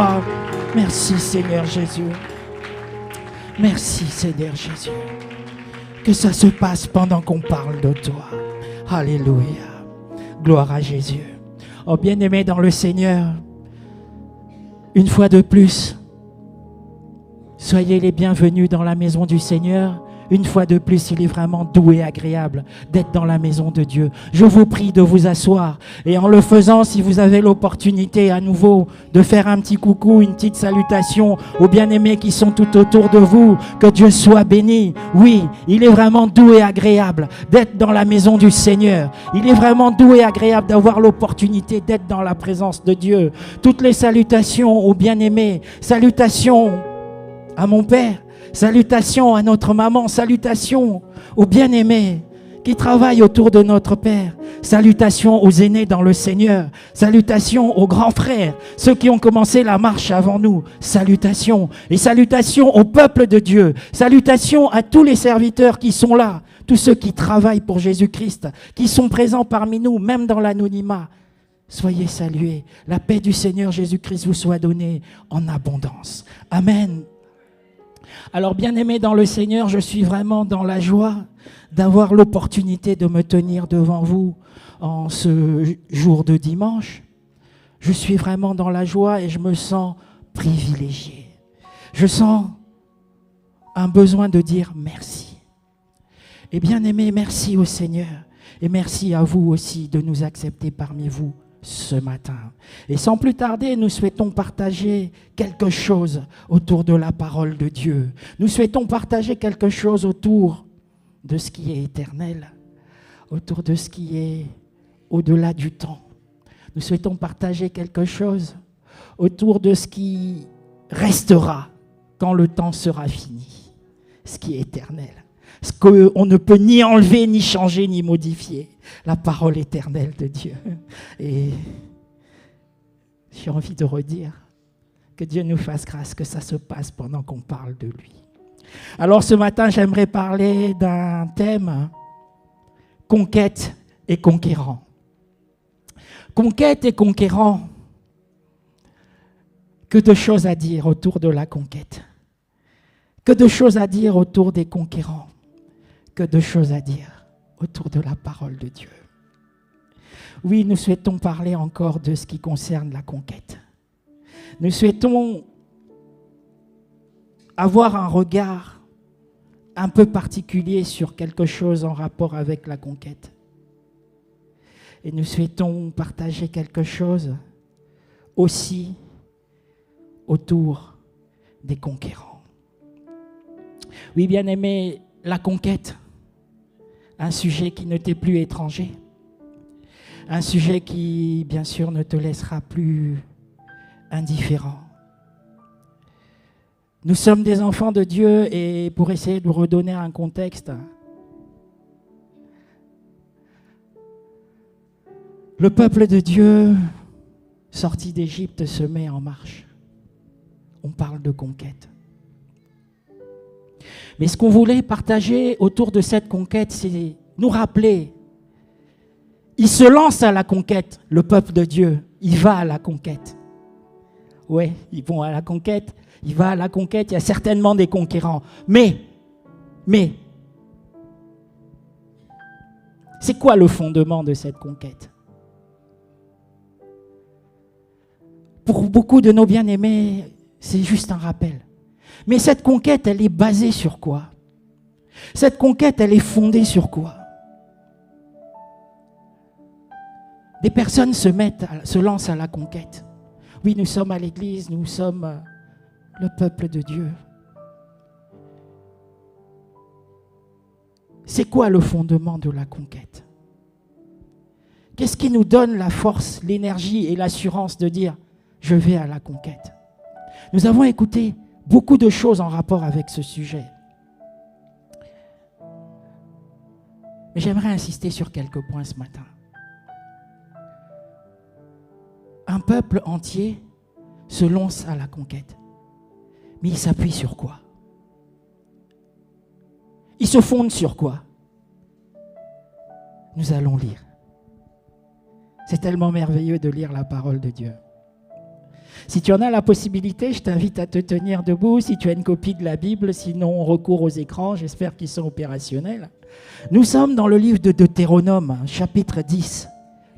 Oh, merci Seigneur Jésus. Merci Seigneur Jésus. Que ça se passe pendant qu'on parle de toi. Alléluia. Gloire à Jésus. Oh bien-aimés dans le Seigneur, une fois de plus, soyez les bienvenus dans la maison du Seigneur. Une fois de plus, il est vraiment doux et agréable d'être dans la maison de Dieu. Je vous prie de vous asseoir. Et en le faisant, si vous avez l'opportunité à nouveau de faire un petit coucou, une petite salutation aux bien-aimés qui sont tout autour de vous, que Dieu soit béni. Oui, il est vraiment doux et agréable d'être dans la maison du Seigneur. Il est vraiment doux et agréable d'avoir l'opportunité d'être dans la présence de Dieu. Toutes les salutations aux bien-aimés. Salutations à mon Père. Salutations à notre maman, salutations aux bien-aimés qui travaillent autour de notre Père. Salutations aux aînés dans le Seigneur. Salutations aux grands frères, ceux qui ont commencé la marche avant nous. Salutations. Et salutations au peuple de Dieu. Salutations à tous les serviteurs qui sont là, tous ceux qui travaillent pour Jésus-Christ, qui sont présents parmi nous, même dans l'anonymat. Soyez salués. La paix du Seigneur Jésus-Christ vous soit donnée en abondance. Amen. Alors, bien-aimés dans le Seigneur, je suis vraiment dans la joie d'avoir l'opportunité de me tenir devant vous en ce jour de dimanche. Je suis vraiment dans la joie et je me sens privilégié. Je sens un besoin de dire merci. Et bien-aimés, merci au Seigneur et merci à vous aussi de nous accepter parmi vous ce matin. Et sans plus tarder, nous souhaitons partager quelque chose autour de la parole de Dieu. Nous souhaitons partager quelque chose autour de ce qui est éternel, autour de ce qui est au-delà du temps. Nous souhaitons partager quelque chose autour de ce qui restera quand le temps sera fini, ce qui est éternel. Ce qu'on ne peut ni enlever, ni changer, ni modifier. La parole éternelle de Dieu. Et j'ai envie de redire que Dieu nous fasse grâce, que ça se passe pendant qu'on parle de lui. Alors ce matin, j'aimerais parler d'un thème, conquête et conquérant. Conquête et conquérant. Que de choses à dire autour de la conquête. Que de choses à dire autour des conquérants. Que de choses à dire autour de la parole de Dieu. Oui, nous souhaitons parler encore de ce qui concerne la conquête. Nous souhaitons avoir un regard un peu particulier sur quelque chose en rapport avec la conquête. Et nous souhaitons partager quelque chose aussi autour des conquérants. Oui, bien-aimés, la conquête, un sujet qui ne t'est plus étranger, un sujet qui, bien sûr, ne te laissera plus indifférent. Nous sommes des enfants de Dieu et pour essayer de redonner un contexte, le peuple de Dieu, sorti d'Égypte, se met en marche. On parle de conquête. Mais ce qu'on voulait partager autour de cette conquête, c'est nous rappeler. Il se lance à la conquête, le peuple de Dieu. Il va à la conquête. Oui, ils vont à la conquête. Il va à la conquête. Il y a certainement des conquérants. Mais, c'est quoi le fondement de cette conquête? Pour beaucoup de nos bien-aimés, c'est juste un rappel. Mais cette conquête, elle est basée sur quoi? Cette conquête, elle est fondée sur quoi? Des personnes se lancent à la conquête. Oui, nous sommes à l'église, nous sommes le peuple de Dieu. C'est quoi le fondement de la conquête? Qu'est-ce qui nous donne la force, l'énergie et l'assurance de dire « je vais à la conquête ». Nous avons écouté beaucoup de choses en rapport avec ce sujet. Mais j'aimerais insister sur quelques points ce matin. Un peuple entier se lance à la conquête. Mais il s'appuie sur quoi? Il se fonde sur quoi? Nous allons lire. C'est tellement merveilleux de lire la parole de Dieu. Si tu en as la possibilité, je t'invite à te tenir debout. Si tu as une copie de la Bible, sinon on recourt aux écrans, j'espère qu'ils sont opérationnels. Nous sommes dans le livre de Deutéronome, chapitre 10,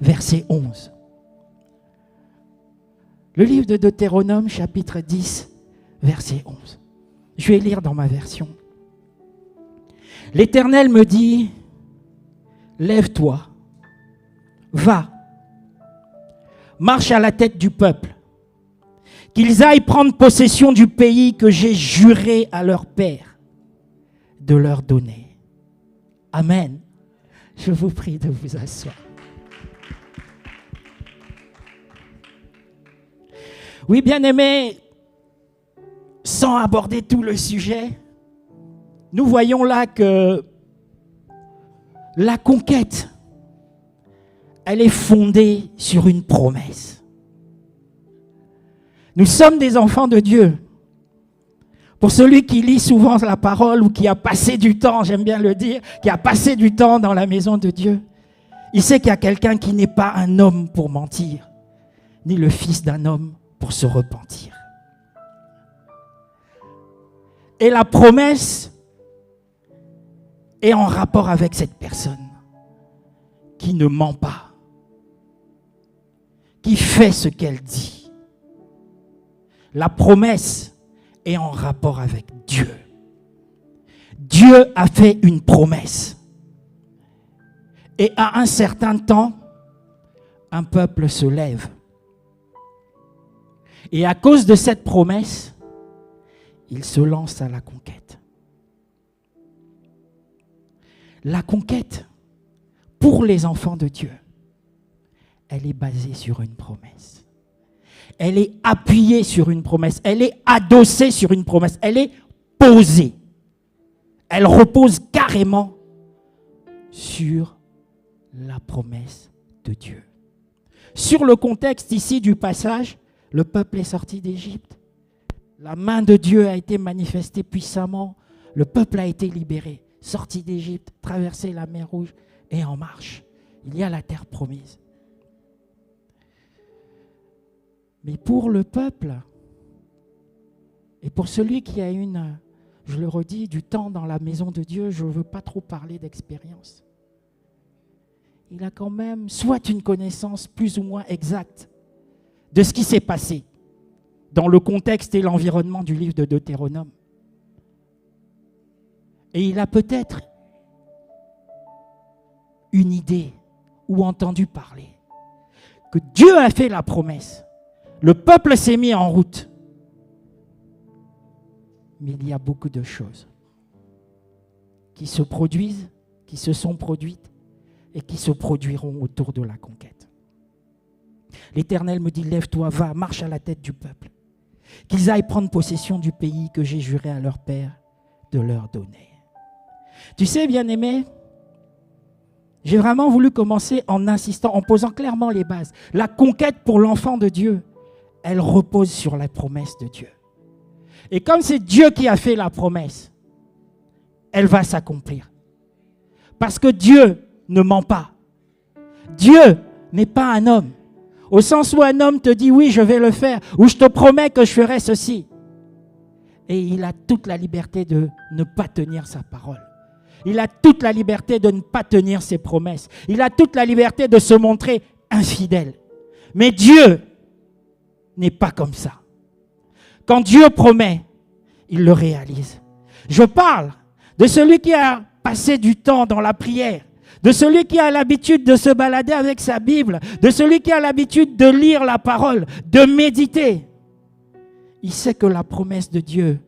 verset 11. Le livre de Deutéronome, chapitre 10, verset 11. Je vais lire dans ma version. L'Éternel me dit, lève-toi, va, marche à la tête du peuple, qu'ils aillent prendre possession du pays que j'ai juré à leur père de leur donner. Amen. Je vous prie de vous asseoir. Oui, bien-aimés, sans aborder tout le sujet, nous voyons là que la conquête, elle est fondée sur une promesse. Nous sommes des enfants de Dieu. Pour celui qui lit souvent la parole ou qui a passé du temps, j'aime bien le dire, qui a passé du temps dans la maison de Dieu, il sait qu'il y a quelqu'un qui n'est pas un homme pour mentir, ni le fils d'un homme pour se repentir. Et la promesse est en rapport avec cette personne qui ne ment pas, qui fait ce qu'elle dit. La promesse est en rapport avec Dieu. Dieu a fait une promesse. Et à un certain temps, un peuple se lève. Et à cause de cette promesse, il se lance à la conquête. La conquête, pour les enfants de Dieu, elle est basée sur une promesse. Elle est appuyée sur une promesse. Elle est adossée sur une promesse. Elle est posée. Elle repose carrément sur la promesse de Dieu. Sur le contexte ici du passage, le peuple est sorti d'Égypte. La main de Dieu a été manifestée puissamment. Le peuple a été libéré, sorti d'Égypte, traversé la mer Rouge et en marche. Il y a la terre promise. Mais pour le peuple, et pour celui qui a je le redis, du temps dans la maison de Dieu, je ne veux pas trop parler d'expérience. Il a quand même soit une connaissance plus ou moins exacte de ce qui s'est passé dans le contexte et l'environnement du livre de Deutéronome. Et il a peut-être une idée ou entendu parler que Dieu a fait la promesse. Le peuple s'est mis en route. Mais il y a beaucoup de choses qui se produisent, qui se sont produites et qui se produiront autour de la conquête. L'Éternel me dit, lève-toi, va, marche à la tête du peuple, qu'ils aillent prendre possession du pays que j'ai juré à leur père de leur donner. Tu sais, bien-aimé, j'ai vraiment voulu commencer en insistant, en posant clairement les bases. La conquête pour l'enfant de Dieu, elle repose sur la promesse de Dieu. Et comme c'est Dieu qui a fait la promesse, elle va s'accomplir. Parce que Dieu ne ment pas. Dieu n'est pas un homme. Au sens où un homme te dit, oui, je vais le faire, ou je te promets que je ferai ceci. Et il a toute la liberté de ne pas tenir sa parole. Il a toute la liberté de ne pas tenir ses promesses. Il a toute la liberté de se montrer infidèle. Mais Dieu n'est pas comme ça. Quand Dieu promet, il le réalise. Je parle de celui qui a passé du temps dans la prière, de celui qui a l'habitude de se balader avec sa Bible, de celui qui a l'habitude de lire la parole, de méditer. Il sait que la promesse de Dieu,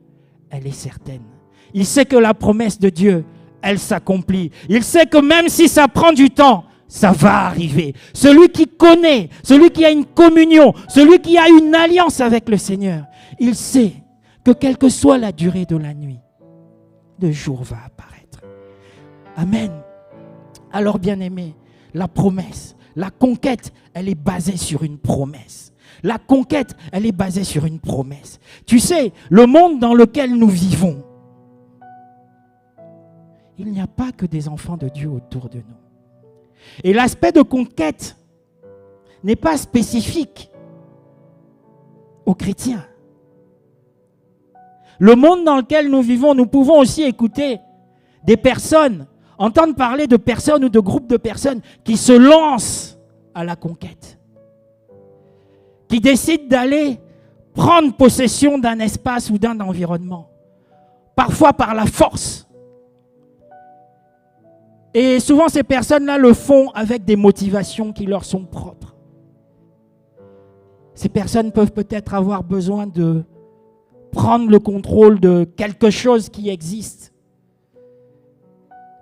elle est certaine. Il sait que la promesse de Dieu, elle s'accomplit. Il sait que même si ça prend du temps, ça va arriver. Celui qui connaît, celui qui a une communion, celui qui a une alliance avec le Seigneur, il sait que quelle que soit la durée de la nuit, le jour va apparaître. Amen. Alors bien-aimés, la promesse, la conquête, elle est basée sur une promesse. La conquête, elle est basée sur une promesse. Tu sais, le monde dans lequel nous vivons, il n'y a pas que des enfants de Dieu autour de nous. Et l'aspect de conquête n'est pas spécifique aux chrétiens. Le monde dans lequel nous vivons, nous pouvons aussi écouter des personnes, entendre parler de personnes ou de groupes de personnes qui se lancent à la conquête, qui décident d'aller prendre possession d'un espace ou d'un environnement, parfois par la force. Et souvent, ces personnes-là le font avec des motivations qui leur sont propres. Ces personnes peuvent peut-être avoir besoin de prendre le contrôle de quelque chose qui existe,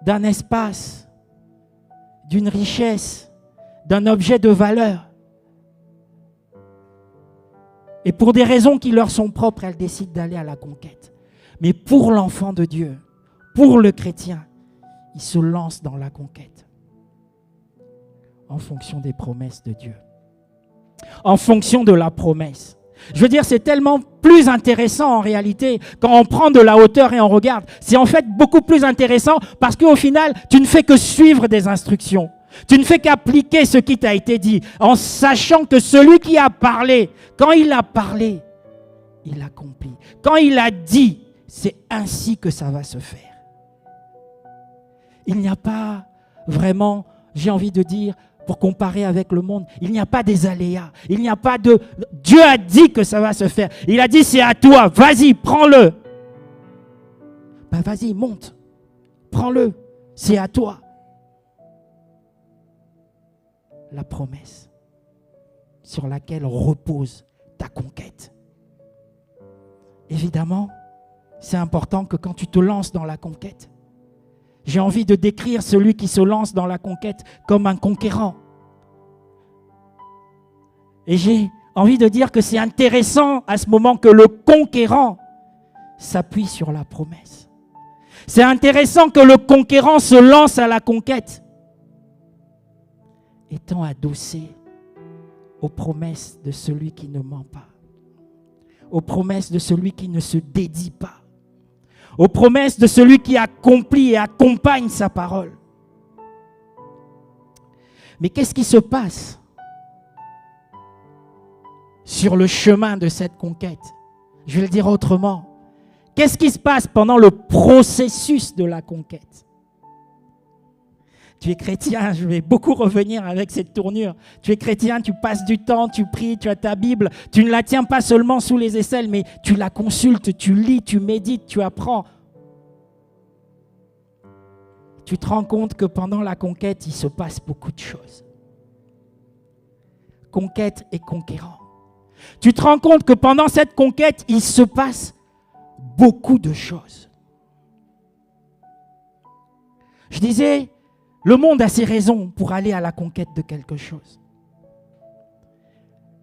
d'un espace, d'une richesse, d'un objet de valeur. Et pour des raisons qui leur sont propres, elles décident d'aller à la conquête. Mais pour l'enfant de Dieu, pour le chrétien, il se lance dans la conquête en fonction des promesses de Dieu, en fonction de la promesse. Je veux dire, c'est tellement plus intéressant en réalité quand on prend de la hauteur et on regarde. C'est en fait beaucoup plus intéressant parce qu'au final, tu ne fais que suivre des instructions. Tu ne fais qu'appliquer ce qui t'a été dit en sachant que celui qui a parlé, quand il a parlé, il accomplit. Quand il a dit, c'est ainsi que ça va se faire. Il n'y a pas vraiment, j'ai envie de dire, pour comparer avec le monde, il n'y a pas des aléas. Il n'y a pas de... Dieu a dit que ça va se faire. Il a dit, c'est à toi. Vas-y, prends-le. Ben vas-y, monte. Prends-le. C'est à toi. La promesse sur laquelle repose ta conquête. Évidemment, c'est important que quand tu te lances dans la conquête, j'ai envie de décrire celui qui se lance dans la conquête comme un conquérant. Et j'ai envie de dire que c'est intéressant à ce moment que le conquérant s'appuie sur la promesse. C'est intéressant que le conquérant se lance à la conquête, étant adossé aux promesses de celui qui ne ment pas, aux promesses de celui qui ne se dédie pas, aux promesses de celui qui accomplit et accompagne sa parole. Mais qu'est-ce qui se passe sur le chemin de cette conquête? Je vais le dire autrement. Qu'est-ce qui se passe pendant le processus de la conquête? Tu es chrétien, je vais beaucoup revenir avec cette tournure. Tu es chrétien, tu passes du temps, tu pries, tu as ta Bible. Tu ne la tiens pas seulement sous les aisselles, mais tu la consultes, tu lis, tu médites, tu apprends. Tu te rends compte que pendant la conquête, il se passe beaucoup de choses. Conquête et conquérant. Tu te rends compte que pendant cette conquête, il se passe beaucoup de choses. Je disais, le monde a ses raisons pour aller à la conquête de quelque chose.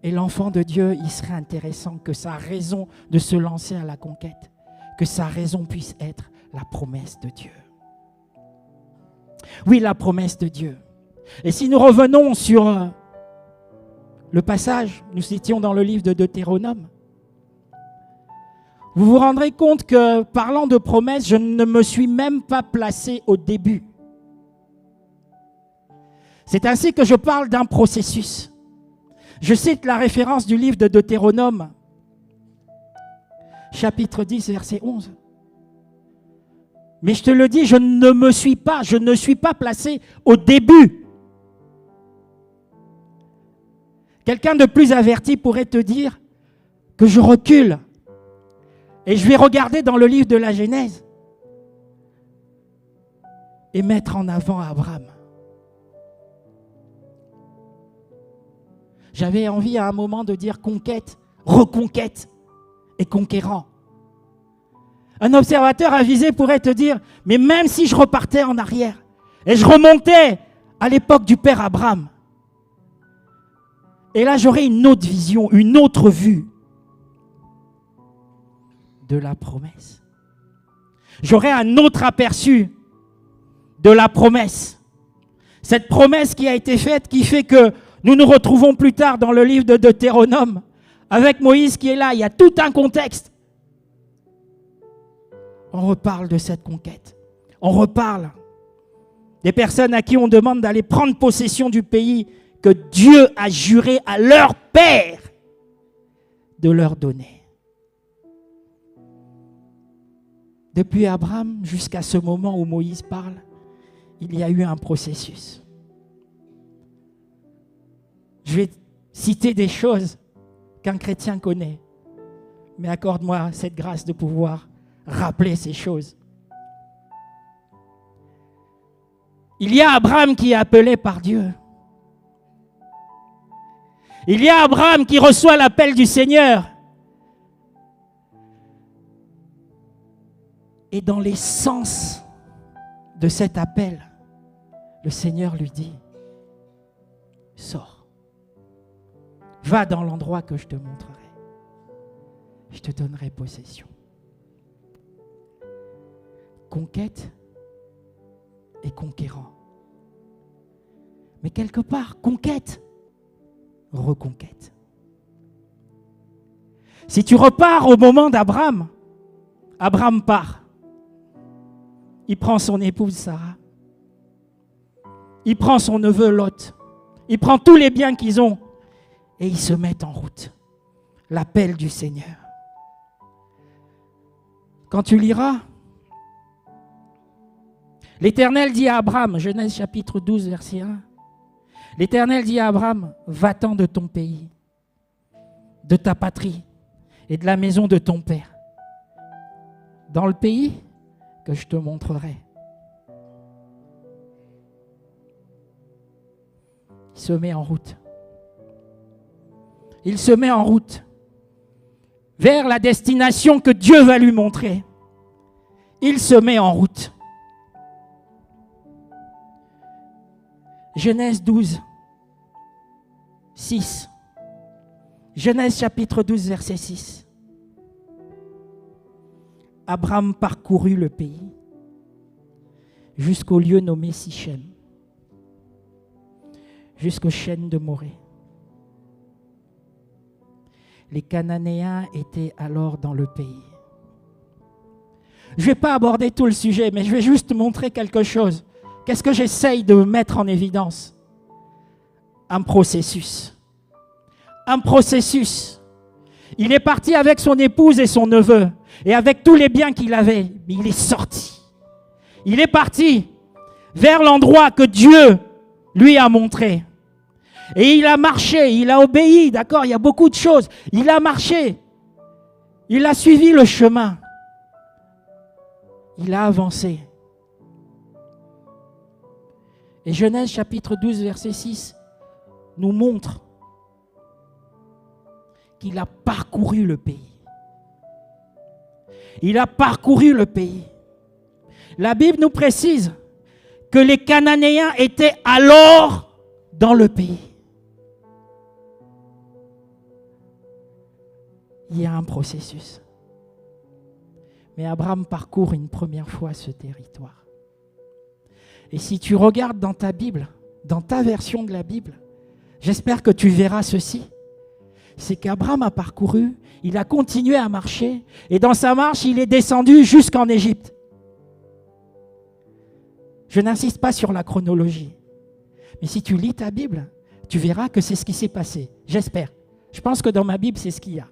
Et l'enfant de Dieu, il serait intéressant que sa raison de se lancer à la conquête, que sa raison puisse être la promesse de Dieu. Oui, la promesse de Dieu. Et si nous revenons sur le passage, nous étions dans le livre de Deutéronome, vous vous rendrez compte que, parlant de promesse, je ne me suis même pas placé au début. C'est ainsi que je parle d'un processus. Je cite la référence du livre de Deutéronome, chapitre 10, verset 11. Mais je te le dis, je ne suis pas placé au début. Quelqu'un de plus averti pourrait te dire que je recule et je vais regarder dans le livre de la Genèse et mettre en avant Abraham. J'avais envie à un moment de dire conquête, reconquête et conquérant. Un observateur avisé pourrait te dire, mais même si je repartais en arrière et je remontais à l'époque du père Abraham, et là j'aurais une autre vision, une autre vue de la promesse. J'aurais un autre aperçu de la promesse. Cette promesse qui a été faite, qui fait que nous nous retrouvons plus tard dans le livre de Deutéronome, avec Moïse qui est là, il y a tout un contexte. On reparle de cette conquête. On reparle des personnes à qui on demande d'aller prendre possession du pays que Dieu a juré à leur père de leur donner. Depuis Abraham jusqu'à ce moment où Moïse parle, il y a eu un processus. Je vais citer des choses qu'un chrétien connaît, mais accorde-moi cette grâce de pouvoir rappeler ces choses. Il y a Abraham qui est appelé par Dieu. Il y a Abraham qui reçoit l'appel du Seigneur. Et dans l'essence de cet appel, le Seigneur lui dit, sors, va dans l'endroit que je te montrerai. Je te donnerai possession. Conquête et conquérant. Mais quelque part, conquête, reconquête. Si tu repars au moment d'Abraham, Abraham part. Il prend son épouse Sarah. Il prend son neveu Lot. Il prend tous les biens qu'ils ont et ils se mettent en route. L'appel du Seigneur. Quand tu liras, l'Éternel dit à Abraham, Genèse chapitre 12, verset 1, l'Éternel dit à Abraham, va-t'en de ton pays, de ta patrie et de la maison de ton père, dans le pays que je te montrerai. Il se met en route. Il se met en route vers la destination que Dieu va lui montrer. Il se met en route. Genèse 12, 6. Genèse chapitre 12, verset 6. Abraham parcourut le pays jusqu'au lieu nommé Sichem, jusqu'aux chênes de Morée. Les Cananéens étaient alors dans le pays. Je ne vais pas aborder tout le sujet, mais je vais juste montrer quelque chose. Qu'est-ce que j'essaye de mettre en évidence? Un processus. Un processus. Il est parti avec son épouse et son neveu, et avec tous les biens qu'il avait, mais il est sorti. Il est parti vers l'endroit que Dieu lui a montré. Et il a marché, il a obéi, d'accord, il y a beaucoup de choses. Il a marché, il a suivi le chemin. Il a avancé. Et Genèse chapitre 12, verset 6 nous montre qu'il a parcouru le pays. Il a parcouru le pays. La Bible nous précise que les Cananéens étaient alors dans le pays. Il y a un processus. Mais Abraham parcourt une première fois ce territoire. Et si tu regardes dans ta Bible, dans ta version de la Bible, j'espère que tu verras ceci. C'est qu'Abraham a parcouru, il a continué à marcher, et dans sa marche, il est descendu jusqu'en Égypte. Je n'insiste pas sur la chronologie. Mais si tu lis ta Bible, tu verras que c'est ce qui s'est passé. J'espère. Je pense que dans ma Bible, c'est ce qu'il y a.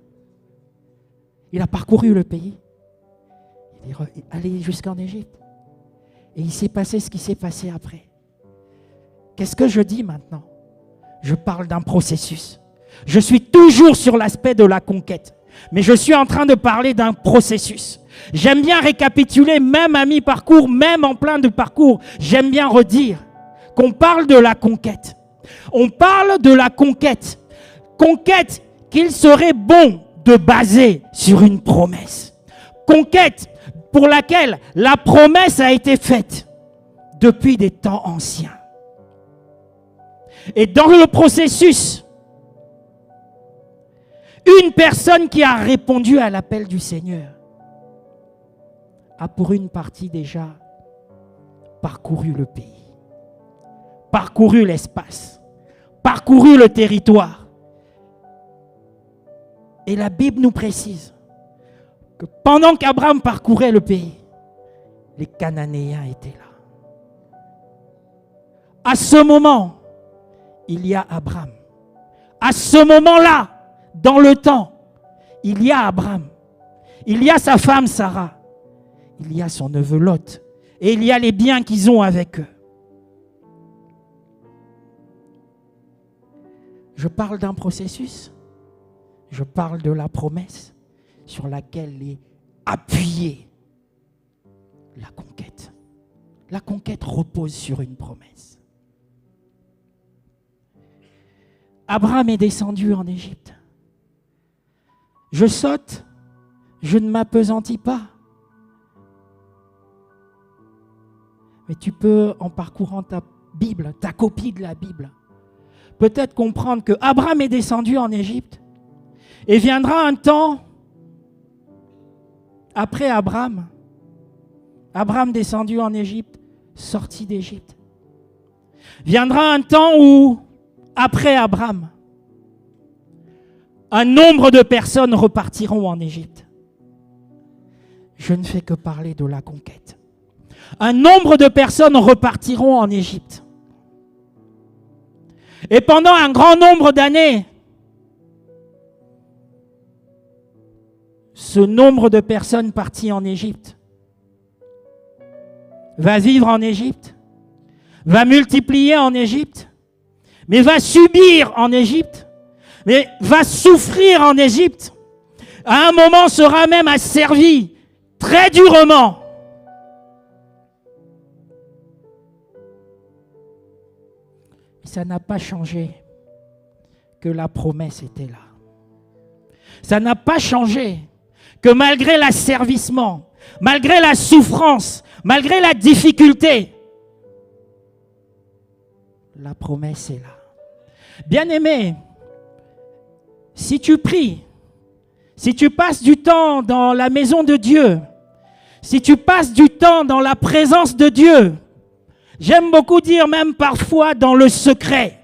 Il a parcouru le pays. Il est allé jusqu'en Égypte. Et il s'est passé ce qui s'est passé après. Qu'est-ce que je dis maintenant? Je parle d'un processus. Je suis toujours sur l'aspect de la conquête. Mais je suis en train de parler d'un processus. J'aime bien récapituler, même à mi-parcours, même en plein de parcours. J'aime bien redire qu'on parle de la conquête. On parle de la conquête. Conquête qu'il serait bon de baser sur une promesse. Conquête pour laquelle la promesse a été faite depuis des temps anciens. Et dans le processus, une personne qui a répondu à l'appel du Seigneur a pour une partie déjà parcouru le pays, parcouru l'espace, parcouru le territoire. Et la Bible nous précise que pendant qu'Abraham parcourait le pays, les Cananéens étaient là. À ce moment, il y a Abraham. À ce moment-là, dans le temps, il y a Abraham, il y a sa femme Sarah, il y a son neveu Lot, et il y a les biens qu'ils ont avec eux. Je parle d'un processus, je parle de la promesse sur laquelle est appuyée la conquête. La conquête repose sur une promesse. Abraham est descendu en Égypte. Je saute, je ne m'appesantis pas. Mais tu peux, en parcourant ta Bible, ta copie de la Bible, peut-être comprendre que Abraham est descendu en Égypte et viendra un temps après Abraham descendu en Égypte, sorti d'Égypte. Viendra un temps où, après Abraham, un nombre de personnes repartiront en Égypte. Je ne fais que parler de la conquête. Un nombre de personnes repartiront en Égypte. Et pendant un grand nombre d'années, ce nombre de personnes parties en Égypte va vivre en Égypte, va multiplier en Égypte, mais va subir en Égypte, mais va souffrir en Égypte. À un moment sera même asservi très durement. Ça n'a pas changé que la promesse était là. Ça n'a pas changé que malgré l'asservissement, malgré la souffrance, malgré la difficulté, la promesse est là. Bien-aimé, si tu pries, si tu passes du temps dans la maison de Dieu, si tu passes du temps dans la présence de Dieu, j'aime beaucoup dire même parfois dans le secret.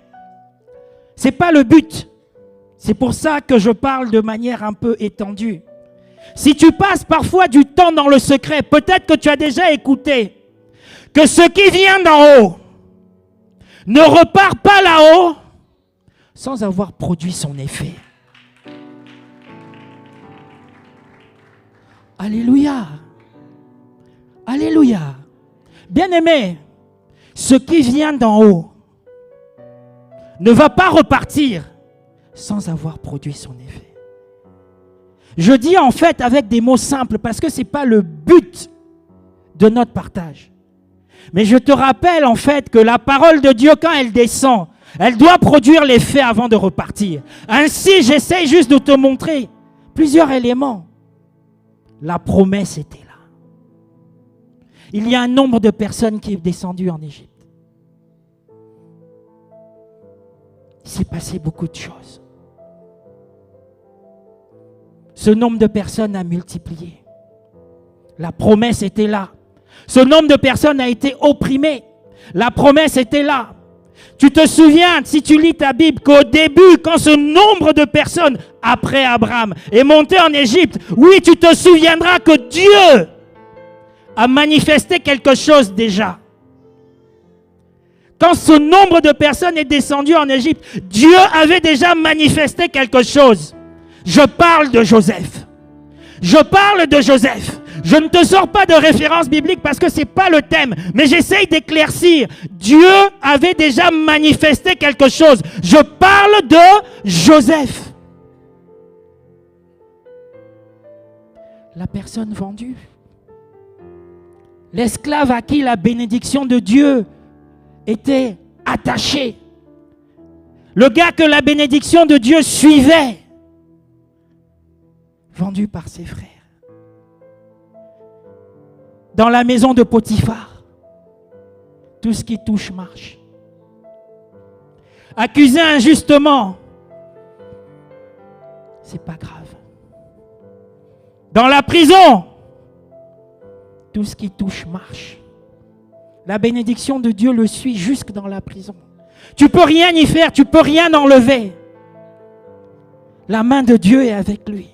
Ce n'est pas le but. C'est pour ça que je parle de manière un peu étendue. Si tu passes parfois du temps dans le secret, peut-être que tu as déjà écouté que ce qui vient d'en haut ne repart pas là-haut sans avoir produit son effet. Alléluia. Alléluia. Bien-aimé, ce qui vient d'en haut ne va pas repartir sans avoir produit son effet. Je dis en fait avec des mots simples parce que ce n'est pas le but de notre partage. Mais je te rappelle en fait que la parole de Dieu, quand elle descend, elle doit produire l'effet avant de repartir. Ainsi, j'essaie juste de te montrer plusieurs éléments. La promesse était là. Il y a un nombre de personnes qui est descendu en Égypte. Il s'est passé beaucoup de choses. Ce nombre de personnes a multiplié. La promesse était là. Ce nombre de personnes a été opprimé. La promesse était là. Tu te souviens, si tu lis ta Bible, qu'au début, quand ce nombre de personnes, après Abraham, est monté en Égypte, oui, tu te souviendras que Dieu a manifesté quelque chose déjà. Quand ce nombre de personnes est descendu en Égypte, Dieu avait déjà manifesté quelque chose. Je parle de Joseph. Je parle de Joseph. Je ne te sors pas de référence biblique parce que ce n'est pas le thème, mais j'essaye d'éclaircir. Dieu avait déjà manifesté quelque chose. Je parle de Joseph. La personne vendue. L'esclave à qui la bénédiction de Dieu était attachée. Le gars que la bénédiction de Dieu suivait. Vendu par ses frères. Dans la maison de Potiphar, tout ce qui touche marche. Accusé injustement, c'est pas grave. Dans la prison, tout ce qui touche marche. La bénédiction de Dieu le suit jusque dans la prison. Tu peux rien y faire, tu peux rien enlever. La main de Dieu est avec lui.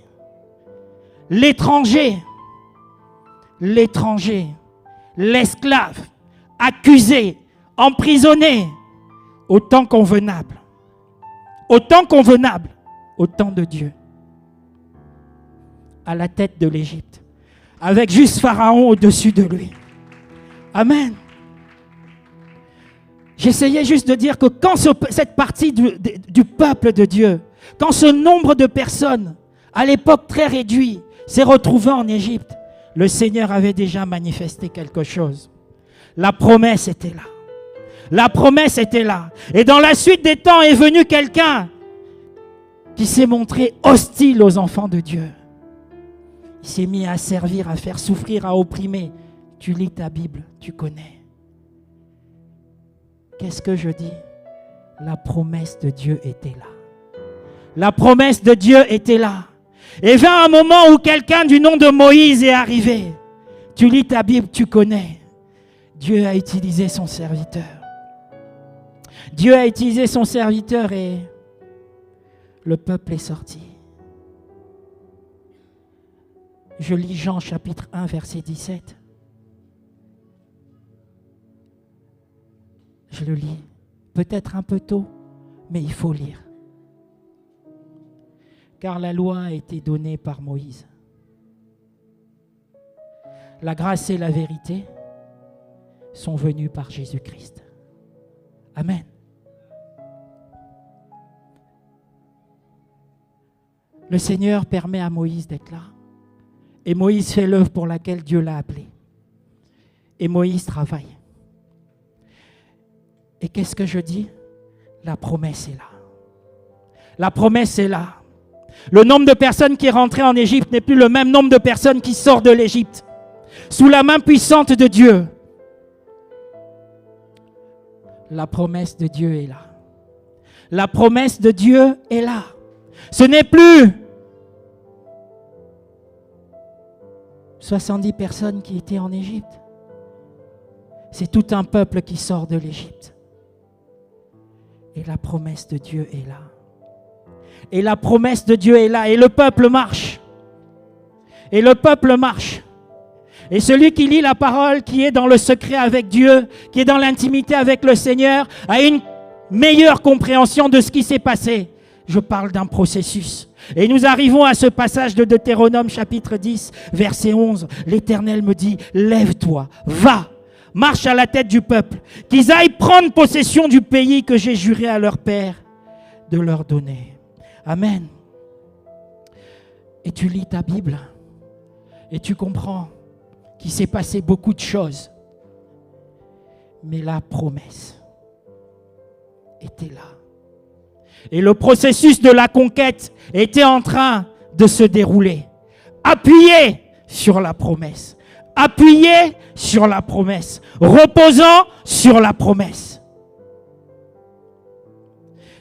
L'étranger, l'esclave, accusé, emprisonné, au temps convenable. Au temps convenable, au temps de Dieu. à la tête de l'Égypte, avec juste Pharaon au-dessus de lui. Amen. J'essayais juste de dire que quand cette partie du peuple de Dieu, quand ce nombre de personnes, à l'époque très réduit, s'est retrouvé en Égypte, le Seigneur avait déjà manifesté quelque chose. La promesse était là. La promesse était là. Et dans la suite des temps est venu quelqu'un qui s'est montré hostile aux enfants de Dieu. Il s'est mis à servir, à faire souffrir, à opprimer. Tu lis ta Bible, tu connais. Qu'est-ce que je dis? La promesse de Dieu était là. La promesse de Dieu était là. Et vint un moment où quelqu'un du nom de Moïse est arrivé. Tu lis ta Bible, tu connais. Dieu a utilisé son serviteur. Dieu a utilisé son serviteur et le peuple est sorti. Je lis Jean chapitre 1 verset 17. Je le lis, peut-être un peu tôt, mais il faut lire. Car la loi a été donnée par Moïse. La grâce et la vérité sont venues par Jésus-Christ. Amen. Le Seigneur permet à Moïse d'être là. Et Moïse fait l'œuvre pour laquelle Dieu l'a appelé. Et Moïse travaille. Et qu'est-ce que je dis? La promesse est là. La promesse est là. Le nombre de personnes qui est rentré en Égypte n'est plus le même nombre de personnes qui sortent de l'Égypte. Sous la main puissante de Dieu. La promesse de Dieu est là. La promesse de Dieu est là. Ce n'est plus 70 personnes qui étaient en Égypte. C'est tout un peuple qui sort de l'Égypte. Et la promesse de Dieu est là. Et la promesse de Dieu est là. Et le peuple marche. Et le peuple marche. Et celui qui lit la parole, qui est dans le secret avec Dieu, qui est dans l'intimité avec le Seigneur, a une meilleure compréhension de ce qui s'est passé. Je parle d'un processus. Et nous arrivons à ce passage de Deutéronome chapitre 10, verset 11. L'Éternel me dit, lève-toi, va, marche à la tête du peuple, qu'ils aillent prendre possession du pays que j'ai juré à leur père de leur donner. Amen. Et tu lis ta Bible et tu comprends qu'il s'est passé beaucoup de choses. Mais la promesse était là. Et le processus de la conquête était en train de se dérouler. Appuyé sur la promesse. Appuyé sur la promesse. Reposant sur la promesse.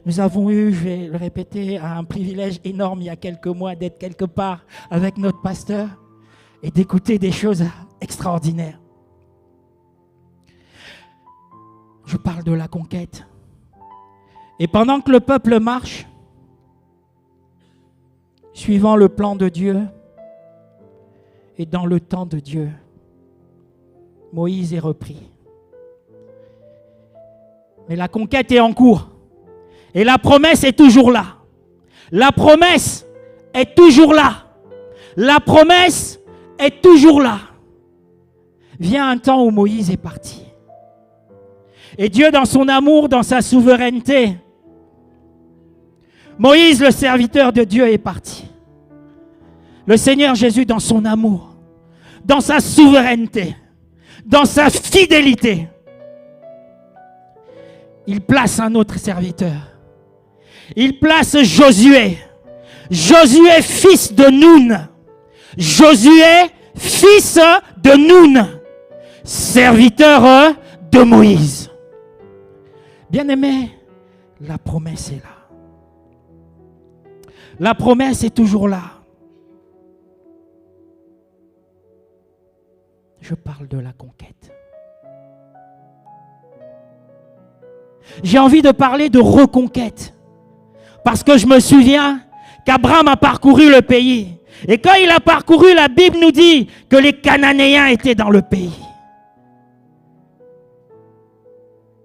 Nous avons eu, je vais le répéter, un privilège énorme il y a quelques mois d'être quelque part avec notre pasteur et d'écouter des choses extraordinaires. Je parle de la conquête. Et pendant que le peuple marche, suivant le plan de Dieu et dans le temps de Dieu, Moïse est repris. Mais la conquête est en cours. Et la promesse est toujours là. La promesse est toujours là. La promesse est toujours là. Vient un temps où Moïse est parti. Et Dieu, dans son amour, dans sa souveraineté, Moïse, le serviteur de Dieu, est parti. Le Seigneur Jésus, dans son amour, dans sa souveraineté, dans sa fidélité, il place un autre serviteur. Il place Josué. Josué, fils de Nun. Josué, fils de Nun. Serviteur de Moïse. Bien-aimé, la promesse est là. La promesse est toujours là. Je parle de la conquête. J'ai envie de parler de reconquête. Parce que je me souviens qu'Abraham a parcouru le pays. Et quand il a parcouru, la Bible nous dit que les Cananéens étaient dans le pays.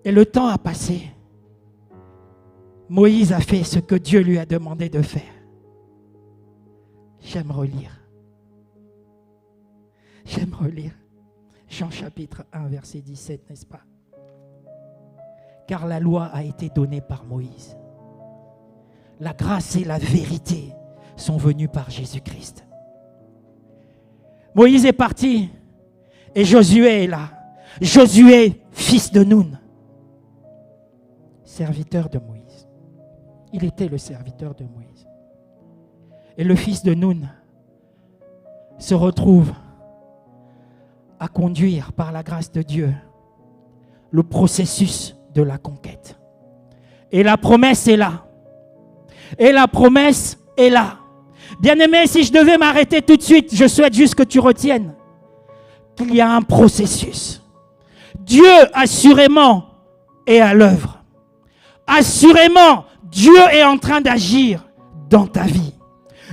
Et le temps a passé. Moïse a fait ce que Dieu lui a demandé de faire. J'aime relire. J'aime relire Jean chapitre 1, verset 17, n'est-ce pas? Car la loi a été donnée par Moïse. La grâce et la vérité sont venues par Jésus-Christ. Moïse est parti et Josué est là. Josué, fils de Nun, serviteur de Moïse. Il était le serviteur de Moïse. Et le fils de Nun se retrouve à conduire par la grâce de Dieu le processus de la conquête. Et la promesse est là. Et la promesse est là. Bien-aimé, si je devais m'arrêter tout de suite, je souhaite juste que tu retiennes qu'il y a un processus. Dieu, assurément, est à l'œuvre. Assurément, Dieu est en train d'agir dans ta vie.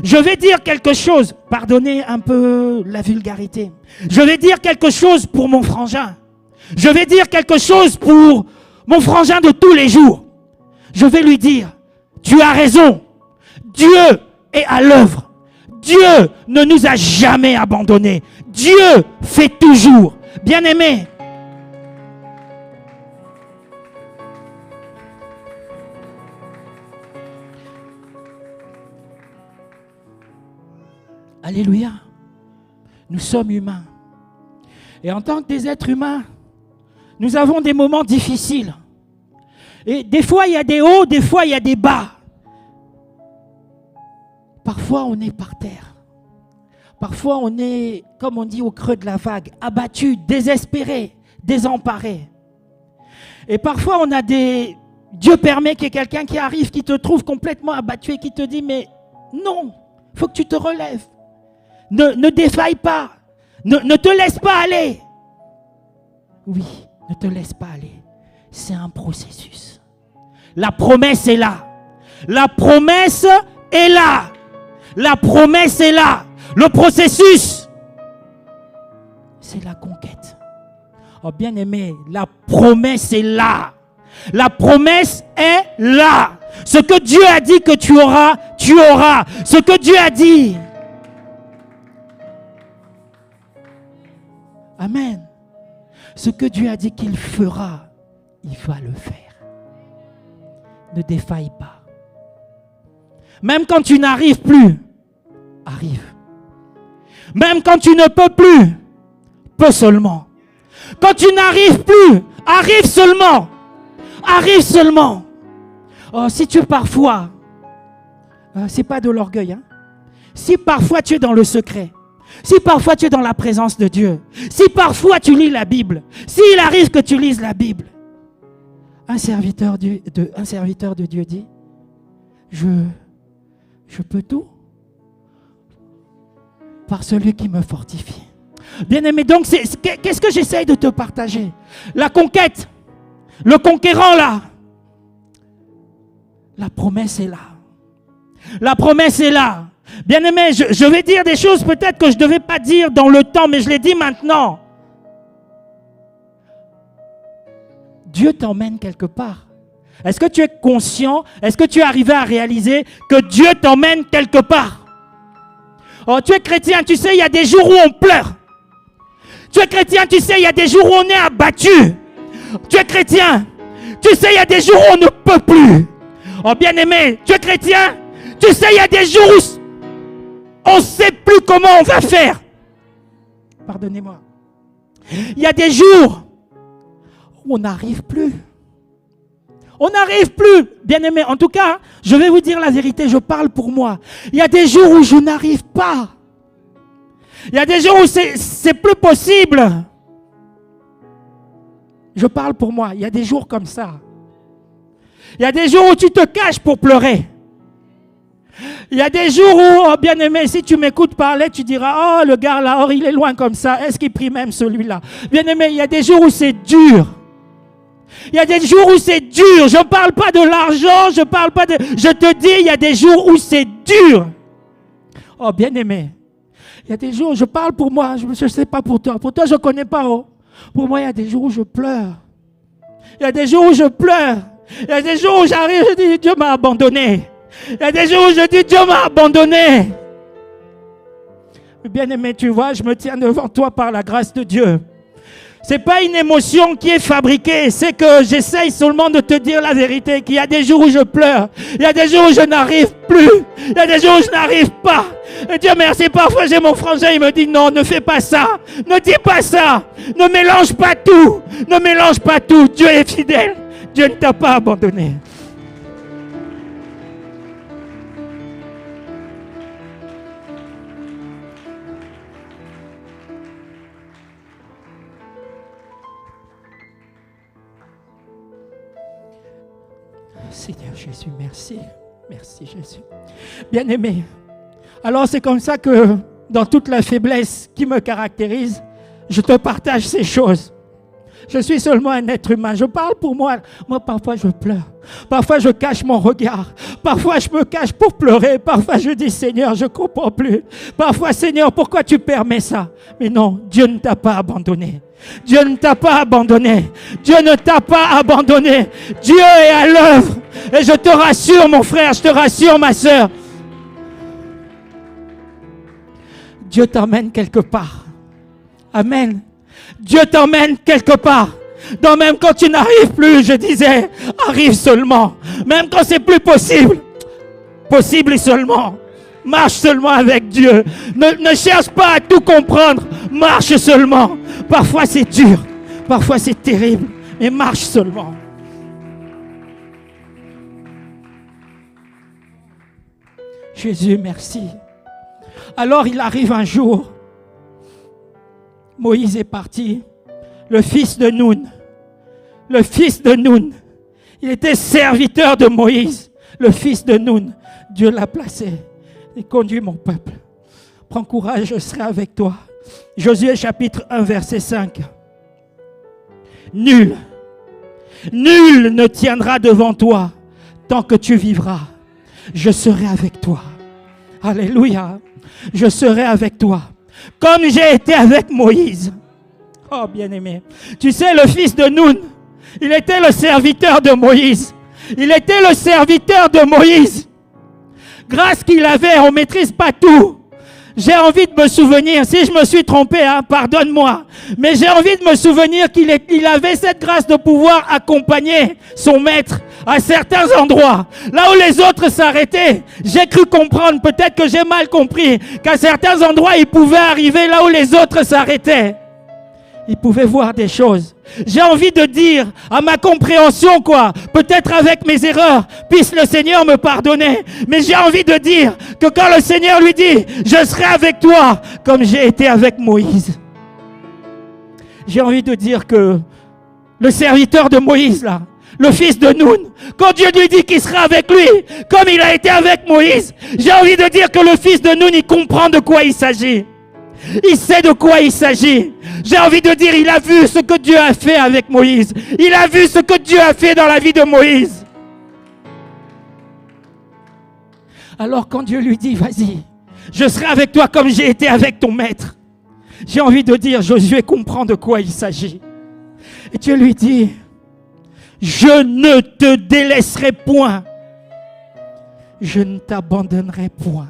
Je vais dire quelque chose, pardonnez un peu la vulgarité. Je vais dire quelque chose pour mon frangin. Je vais dire quelque chose pour mon frangin de tous les jours. Je vais lui dire, tu as raison. Dieu est à l'œuvre. Dieu ne nous a jamais abandonnés. Dieu fait toujours. Bien-aimé, alléluia. Nous sommes humains. Et en tant que des êtres humains, nous avons des moments difficiles. Et des fois, il y a des hauts, des fois, il y a des bas. Parfois, on est par terre. Parfois, on est, comme on dit, au creux de la vague, abattu, désespéré, désemparé. Et parfois, on a des... Dieu permet qu'il y ait quelqu'un qui arrive, qui te trouve complètement abattu et qui te dit, mais non, il faut que tu te relèves. Ne défaille pas. Ne te laisse pas aller. Oui, ne te laisse pas aller. C'est un processus. La promesse est là. La promesse est là. La promesse est là. Le processus, c'est la conquête. Oh bien-aimé, la promesse est là. La promesse est là. Ce que Dieu a dit que tu auras, tu auras. Ce que Dieu a dit. Amen. Ce que Dieu a dit qu'il fera, il va le faire. Ne défaille pas. Même quand tu n'arrives plus, arrive. Même quand tu ne peux plus, peux seulement. Quand tu n'arrives plus, arrive seulement. Arrive seulement. Oh, si tu parfois, c'est pas de l'orgueil, hein? Si parfois tu es dans le secret, si parfois tu es dans la présence de Dieu, si parfois tu lis la Bible, s'il arrive que tu lises la Bible, un serviteur de Dieu dit, je peux tout par celui qui me fortifie. Bien-aimé, donc qu'est-ce que j'essaye de te partager? La conquête, le conquérant là, la promesse est là. La promesse est là. Bien-aimé, je vais dire des choses peut-être que je ne devais pas dire dans le temps, mais je les dis maintenant. Dieu t'emmène quelque part. Est-ce que tu es conscient? Est-ce que tu es arrivé à réaliser que Dieu t'emmène quelque part? Oh, tu es chrétien, tu sais, il y a des jours où on pleure. Tu es chrétien, tu sais, il y a des jours où on est abattu. Tu es chrétien, tu sais, il y a des jours où on ne peut plus. Oh, bien-aimé, tu es chrétien, tu sais, il y a des jours où on ne sait plus comment on va faire. Pardonnez-moi. Il y a des jours où on n'arrive plus. On n'arrive plus, bien-aimé. En tout cas, je vais vous dire la vérité, je parle pour moi. Il y a des jours où je n'arrive pas. Il y a des jours où c'est plus possible. Je parle pour moi. Il y a des jours comme ça. Il y a des jours où tu te caches pour pleurer. Il y a des jours où, oh, bien-aimé, si tu m'écoutes parler, tu diras, oh, le gars là, oh, il est loin comme ça. Est-ce qu'il prie même celui-là? Bien-aimé, il y a des jours où c'est dur. Il y a des jours où c'est dur. Je ne parle pas de l'argent, je parle pas de... Je te dis, il y a des jours où c'est dur. Oh, bien-aimé, il y a des jours, je parle pour moi, je ne sais pas pour toi. Pour toi, je ne connais pas. Oh. Pour moi, il y a des jours où je pleure. Il y a des jours où je pleure. Il y a des jours où j'arrive, je dis, Dieu m'a abandonné. Il y a des jours où je dis, Dieu m'a abandonné. Bien-aimé, tu vois, je me tiens devant toi par la grâce de Dieu. C'est pas une émotion qui est fabriquée, c'est que j'essaye seulement de te dire la vérité, qu'il y a des jours où je pleure, il y a des jours où je n'arrive plus, il y a des jours où je n'arrive pas. Et Dieu merci, parfois j'ai mon frangin, il me dit non, ne fais pas ça, ne dis pas ça, ne mélange pas tout, ne mélange pas tout. Dieu est fidèle, Dieu ne t'a pas abandonné. Seigneur Jésus, merci. Merci Jésus. Bien-aimé, alors c'est comme ça que dans toute la faiblesse qui me caractérise, je te partage ces choses. Je suis seulement un être humain. Je parle pour moi. Moi, parfois, je pleure. Parfois, je cache mon regard. Parfois, je me cache pour pleurer. Parfois, je dis, Seigneur, je ne comprends plus. Parfois, Seigneur, pourquoi tu permets ça? Mais non, Dieu ne t'a pas abandonné. Dieu ne t'a pas abandonné. Dieu ne t'a pas abandonné. Dieu est à l'œuvre. Et je te rassure, mon frère, je te rassure, ma soeur. Dieu t'emmène quelque part. Amen. Dieu t'emmène quelque part. Donc même quand tu n'arrives plus, je disais, arrive seulement. Même quand c'est plus possible, possible seulement. Marche seulement avec Dieu. Ne cherche pas à tout comprendre. Marche seulement. Parfois c'est dur. Parfois c'est terrible. Mais marche seulement. Jésus, merci. Alors il arrive un jour. Moïse est parti. Le fils de Noun. Le fils de Noun. Il était serviteur de Moïse. Le fils de Noun. Dieu l'a placé. Et conduit mon peuple. Prends courage, je serai avec toi. Josué chapitre 1 verset 5. Nul ne tiendra devant toi tant que tu vivras. Je serai avec toi. Alléluia. Je serai avec toi. Comme j'ai été avec Moïse. Oh bien-aimé. Tu sais, le fils de Noun, il était le serviteur de Moïse. Il était le serviteur de Moïse. Grâce qu'il avait, on ne maîtrise pas tout. J'ai envie de me souvenir, si je me suis trompé, pardonne-moi, mais j'ai envie de me souvenir qu'il avait cette grâce de pouvoir accompagner son maître à certains endroits. Là où les autres s'arrêtaient, j'ai cru comprendre, peut-être que j'ai mal compris, qu'à certains endroits, il pouvait arriver là où les autres s'arrêtaient. Il pouvait voir des choses. J'ai envie de dire à ma compréhension, peut-être avec mes erreurs, puisse le Seigneur me pardonner. Mais j'ai envie de dire que quand le Seigneur lui dit, je serai avec toi, comme j'ai été avec Moïse. J'ai envie de dire que le serviteur de Moïse, là, le fils de Noun, quand Dieu lui dit qu'il sera avec lui, comme il a été avec Moïse, j'ai envie de dire que le fils de Noun, il comprend de quoi il s'agit. Il sait de quoi il s'agit. J'ai envie de dire, il a vu ce que Dieu a fait avec Moïse. Il a vu ce que Dieu a fait dans la vie de Moïse. Alors quand Dieu lui dit, vas-y, je serai avec toi comme j'ai été avec ton maître. J'ai envie de dire, Josué comprend de quoi il s'agit. Et Dieu lui dit, je ne te délaisserai point. Je ne t'abandonnerai point.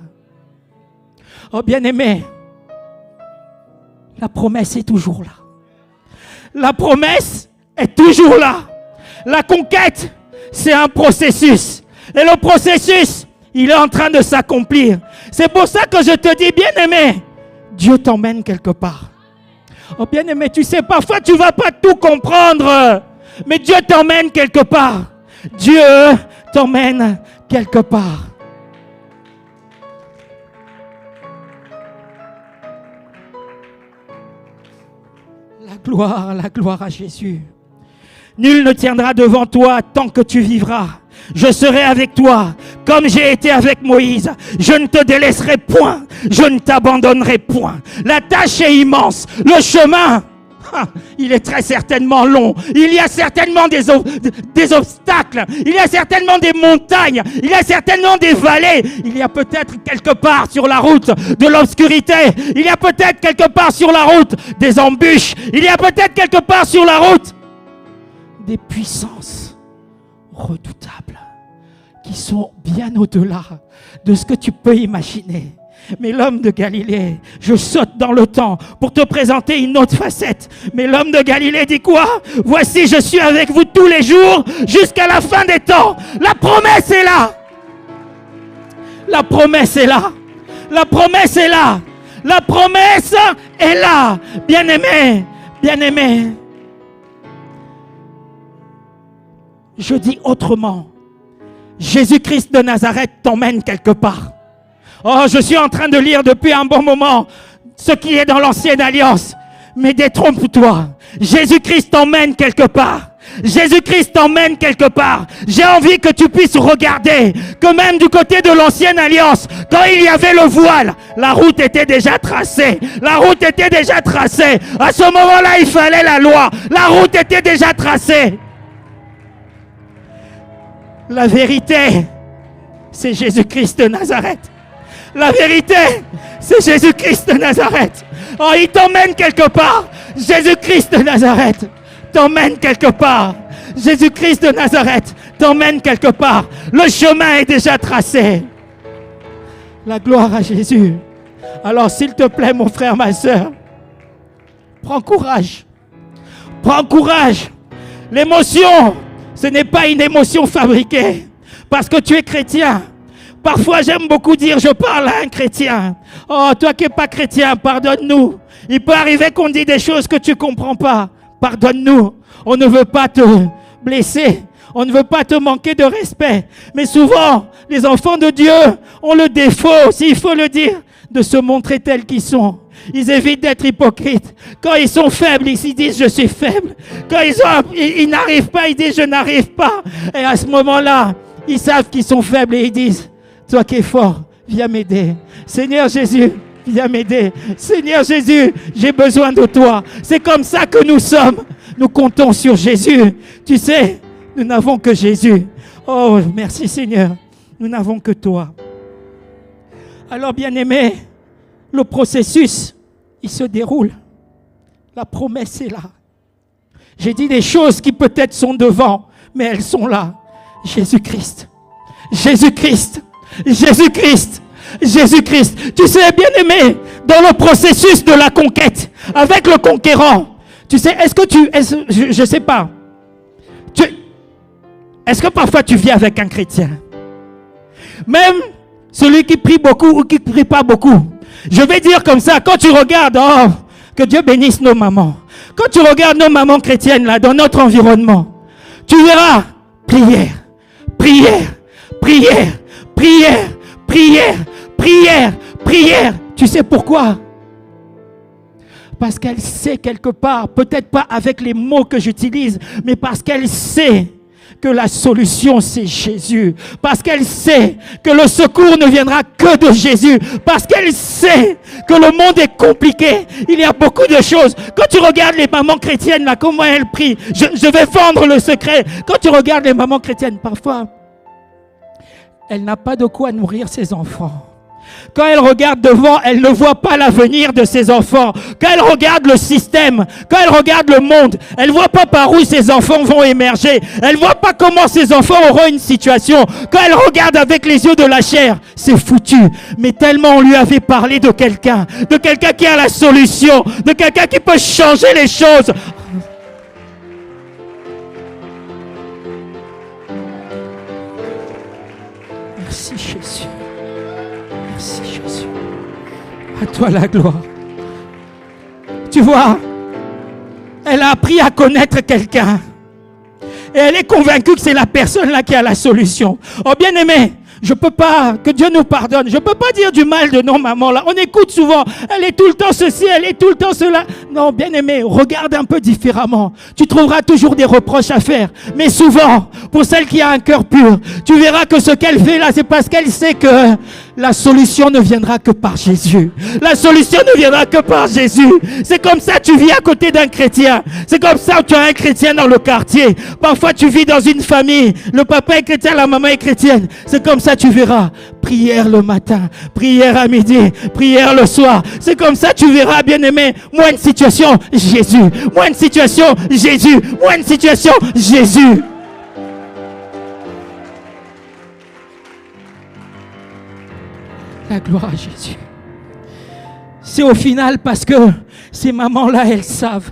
Oh bien-aimé, la promesse est toujours là. La promesse est toujours là. La conquête, c'est un processus. Et le processus, il est en train de s'accomplir. C'est pour ça que je te dis, bien-aimé, Dieu t'emmène quelque part. Oh bien-aimé, tu sais, parfois tu ne vas pas tout comprendre. Mais Dieu t'emmène quelque part. Dieu t'emmène quelque part. La gloire à Jésus. Nul ne tiendra devant toi tant que tu vivras. Je serai avec toi, comme j'ai été avec Moïse. Je ne te délaisserai point. Je ne t'abandonnerai point. La tâche est immense. Le chemin, il est très certainement long. Il y a certainement des obstacles. Il y a certainement des montagnes. Il y a certainement des vallées. Il y a peut-être quelque part sur la route de l'obscurité. Il y a peut-être quelque part sur la route des embûches. Il y a peut-être quelque part sur la route des puissances redoutables qui sont bien au-delà de ce que tu peux imaginer. Mais l'homme de Galilée, je saute dans le temps pour te présenter une autre facette. Mais l'homme de Galilée dit quoi? Voici, je suis avec vous tous les jours jusqu'à la fin des temps. La promesse est là. La promesse est là. La promesse est là. La promesse est là. Bien-aimé, bien-aimé. Je dis autrement. Jésus-Christ de Nazareth t'emmène quelque part. Oh, je suis en train de lire depuis un bon moment ce qui est dans l'ancienne alliance. Mais détrompe-toi. Jésus-Christ t'emmène quelque part. Jésus-Christ t'emmène quelque part. J'ai envie que tu puisses regarder que même du côté de l'ancienne alliance, quand il y avait le voile, la route était déjà tracée. La route était déjà tracée. À ce moment-là, il fallait la loi. La route était déjà tracée. La vérité, c'est Jésus-Christ de Nazareth. La vérité, c'est Jésus-Christ de Nazareth. Oh, il t'emmène quelque part. Jésus-Christ de Nazareth t'emmène quelque part. Jésus-Christ de Nazareth t'emmène quelque part. Le chemin est déjà tracé. La gloire à Jésus. Alors, s'il te plaît, mon frère, ma soeur, prends courage. Prends courage. L'émotion, ce n'est pas une émotion fabriquée. Parce que tu es chrétien. Parfois, j'aime beaucoup dire, je parle à un chrétien. Oh, toi qui n'es pas chrétien, pardonne-nous. Il peut arriver qu'on dise des choses que tu ne comprends pas. Pardonne-nous. On ne veut pas te blesser. On ne veut pas te manquer de respect. Mais souvent, les enfants de Dieu ont le défaut, s'il faut le dire, de se montrer tels qu'ils sont. Ils évitent d'être hypocrites. Quand ils sont faibles, ils disent je suis faible. Quand ils n'arrivent pas, ils disent je n'arrive pas. Et à ce moment-là, ils savent qu'ils sont faibles et ils disent toi qui es fort, viens m'aider. Seigneur Jésus, viens m'aider. Seigneur Jésus, j'ai besoin de toi. C'est comme ça que nous sommes. Nous comptons sur Jésus. Tu sais, nous n'avons que Jésus. Oh, merci Seigneur. Nous n'avons que toi. Alors, bien-aimés, le processus, il se déroule. La promesse est là. J'ai dit des choses qui peut-être sont devant, mais elles sont là. Jésus-Christ. Jésus-Christ. Jésus-Christ. Jésus-Christ. Tu sais, bien-aimé, dans le processus de la conquête, avec le conquérant, tu sais, je ne sais pas, est-ce que parfois tu vis avec un chrétien? Même celui qui prie beaucoup ou qui ne prie pas beaucoup. Je vais dire comme ça, quand tu regardes, oh, que Dieu bénisse nos mamans. Quand tu regardes nos mamans chrétiennes là, dans notre environnement, tu verras prière, prière, prière, prière, prière, prière, prière. Tu sais pourquoi? Parce qu'elle sait quelque part, peut-être pas avec les mots que j'utilise, mais parce qu'elle sait que la solution c'est Jésus, parce qu'elle sait que le secours ne viendra que de Jésus, parce qu'elle sait que le monde est compliqué, il y a beaucoup de choses. Quand tu regardes les mamans chrétiennes là, comment elles prient, je vais vendre le secret. Quand tu regardes les mamans chrétiennes, parfois elle n'a pas de quoi nourrir ses enfants. Quand elle regarde devant, elle ne voit pas l'avenir de ses enfants. Quand elle regarde le système, quand elle regarde le monde, elle ne voit pas par où ses enfants vont émerger. Elle ne voit pas comment ses enfants auront une situation. Quand elle regarde avec les yeux de la chair, c'est foutu. Mais tellement on lui avait parlé de quelqu'un qui a la solution, de quelqu'un qui peut changer les choses. Merci Jésus. Merci Jésus. À toi la gloire. Tu vois, elle a appris à connaître quelqu'un. Et elle est convaincue que c'est la personne là qui a la solution. Oh bien-aimé, je peux pas, que Dieu nous pardonne, je peux pas dire du mal de nos mamans là. On écoute souvent, elle est tout le temps ceci, elle est tout le temps cela. Non, bien-aimé, regarde un peu différemment. Tu trouveras toujours des reproches à faire. Mais souvent, pour celle qui a un cœur pur, tu verras que ce qu'elle fait là, c'est parce qu'elle sait que la solution ne viendra que par Jésus. La solution ne viendra que par Jésus. C'est comme ça tu vis à côté d'un chrétien. C'est comme ça que tu as un chrétien dans le quartier. Parfois tu vis dans une famille. Le papa est chrétien, la maman est chrétienne. C'est comme ça tu verras. Prière le matin, prière à midi, prière le soir. C'est comme ça tu verras, bien-aimé. Moi une situation, Jésus. Moi une situation, Jésus. Moi une situation, Jésus. La gloire à Jésus. c'est au final parce que ces mamans-là, elles savent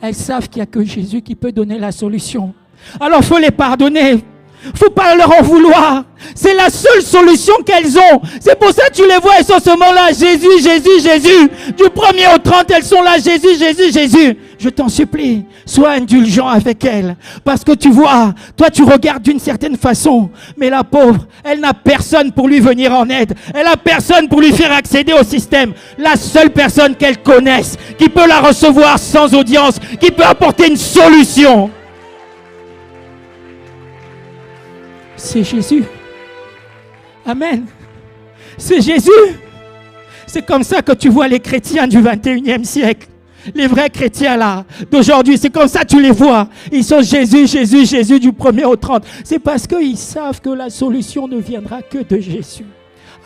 qu'il n'y a que Jésus qui peut donner la solution. Alors il faut les pardonner. Il ne faut pas leur en vouloir. C'est la seule solution qu'elles ont. C'est pour ça que tu les vois, elles sont seulement là. Jésus, Jésus, Jésus. Du 1er au 30, elles sont là. Jésus, Jésus, Jésus. Je t'en supplie, sois indulgent avec elles. Parce que tu vois, toi tu regardes d'une certaine façon. Mais la pauvre, elle n'a personne pour lui venir en aide. Elle n'a personne pour lui faire accéder au système. La seule personne qu'elle connaisse, qui peut la recevoir sans audience, qui peut apporter une solution, c'est Jésus. Amen. C'est Jésus. C'est comme ça que tu vois les chrétiens du 21e siècle. Les vrais chrétiens là, d'aujourd'hui, c'est comme ça que tu les vois. Ils sont Jésus, Jésus, Jésus du 1er au 30. C'est parce qu'ils savent que la solution ne viendra que de Jésus.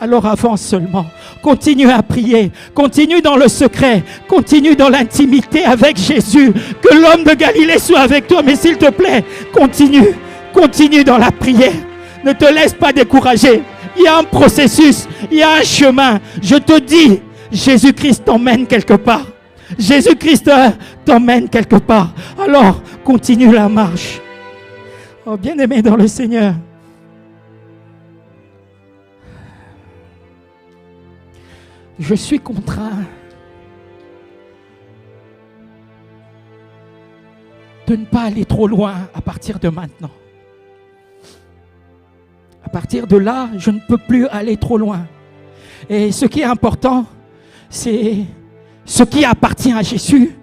Alors avance seulement. Continue à prier. Continue dans le secret. Continue dans l'intimité avec Jésus. Que l'homme de Galilée soit avec toi. Mais s'il te plaît, continue. Continue dans la prière. Ne te laisse pas décourager. Il y a un processus. Il y a un chemin. Je te dis, Jésus-Christ t'emmène quelque part. Jésus-Christ t'emmène quelque part. Alors, continue la marche. Oh, bien-aimé dans le Seigneur. Je suis contraint de ne pas aller trop loin à partir de maintenant. À partir de là, je ne peux plus aller trop loin. Et ce qui est important, c'est ce qui appartient à Jésus,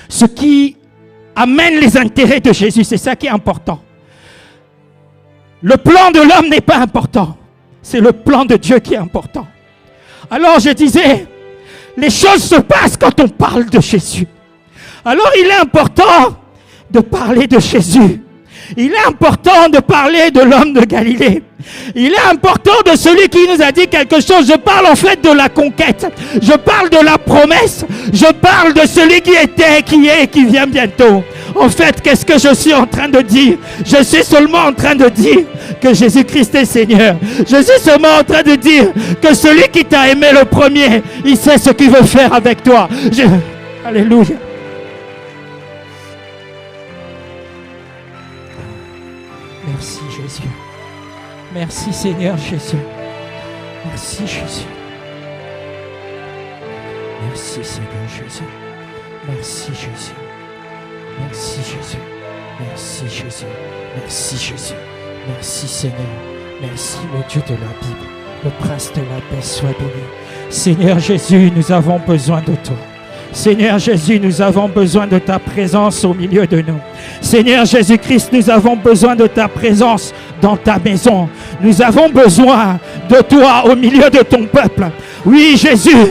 ce qui amène les intérêts de Jésus, c'est ça qui est important. Le plan de l'homme n'est pas important, c'est le plan de Dieu qui est important. Alors je disais, les choses se passent quand on parle de Jésus. Alors il est important de parler de Jésus. Il est important de parler de l'homme de Galilée. Il est important de celui qui nous a dit quelque chose. Je parle en fait de la conquête. Je parle de la promesse. Je parle de celui qui était, qui est et qui vient bientôt. En fait, qu'est-ce que je suis en train de dire? Je suis seulement en train de dire que Jésus-Christ est Seigneur. Je suis seulement en train de dire que celui qui t'a aimé le premier, il sait ce qu'il veut faire avec toi. Alléluia. Merci Jésus. Merci Seigneur Jésus. Merci Jésus. Merci Seigneur Jésus. Merci Jésus. Merci Jésus. Merci Jésus. Merci Jésus. Merci Seigneur. Merci le Dieu de la Bible. Le prince de la paix soit béni. Seigneur Jésus, nous avons besoin de toi. Seigneur Jésus, nous avons besoin de ta présence au milieu de nous. Seigneur Jésus-Christ, nous avons besoin de ta présence dans ta maison. Nous avons besoin de toi au milieu de ton peuple. Oui, Jésus,